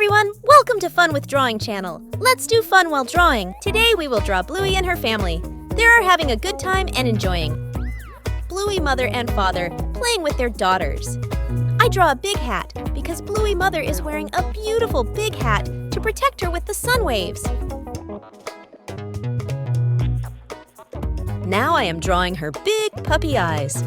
everyone! Welcome to Fun with Drawing channel. Let's do fun while drawing. Today we will draw Bluey and her family. They are having a good time and enjoying. Bluey mother and father playing with their daughters. I draw a big hat because Bluey mother is wearing a beautiful big hat to protect her with the sun waves. Now I am drawing her big puppy eyes.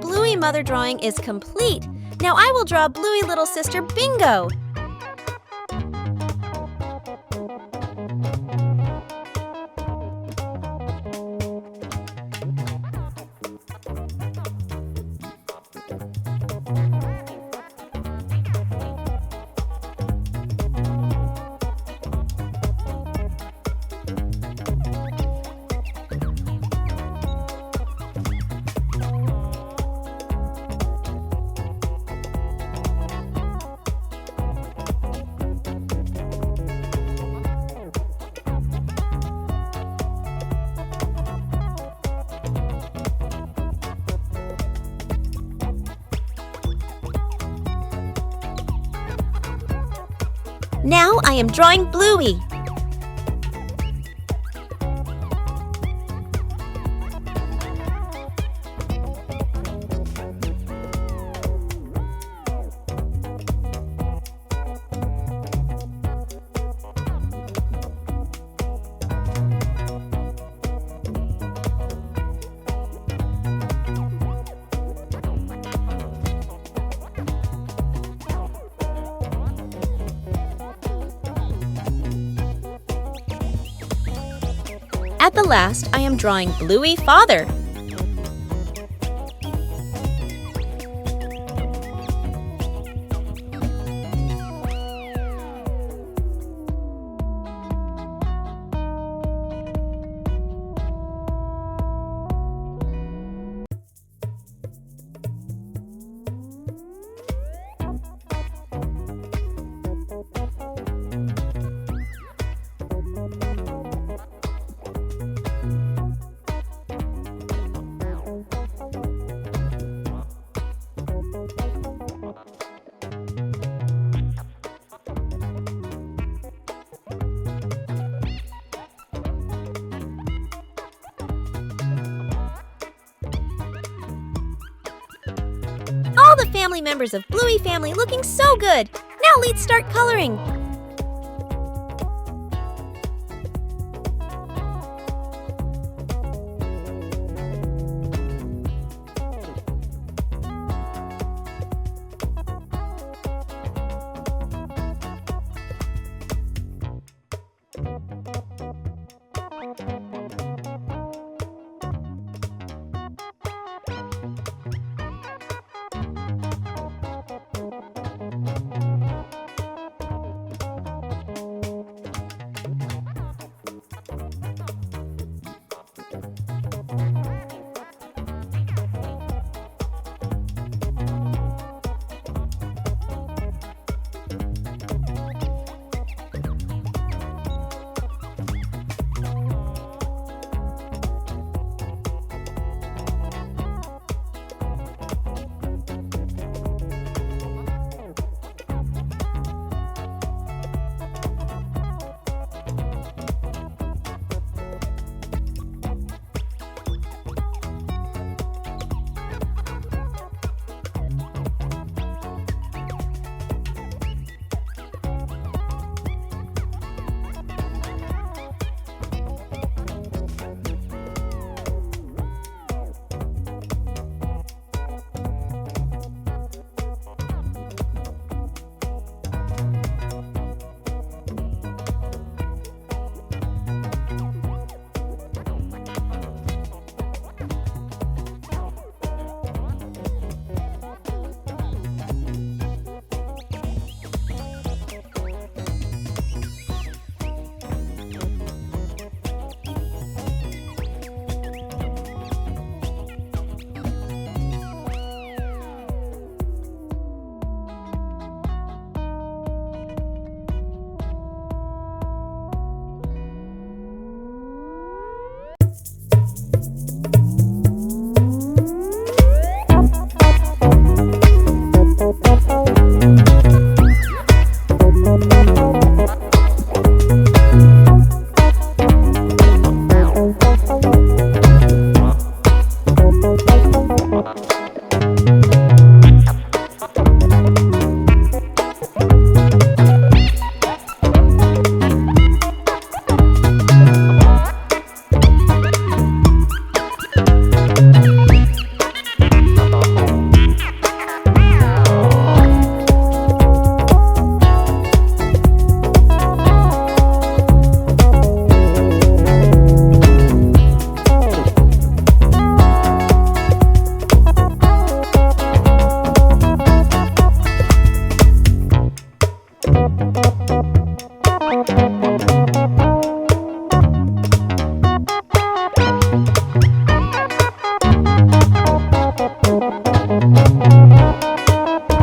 Bluey mother drawing is complete. Now I will draw Bluey little sister Bingo. Now I am drawing Bluey. At the last, I am drawing Bluey father. All the family members of Bluey family looking so good. Now let's start coloring.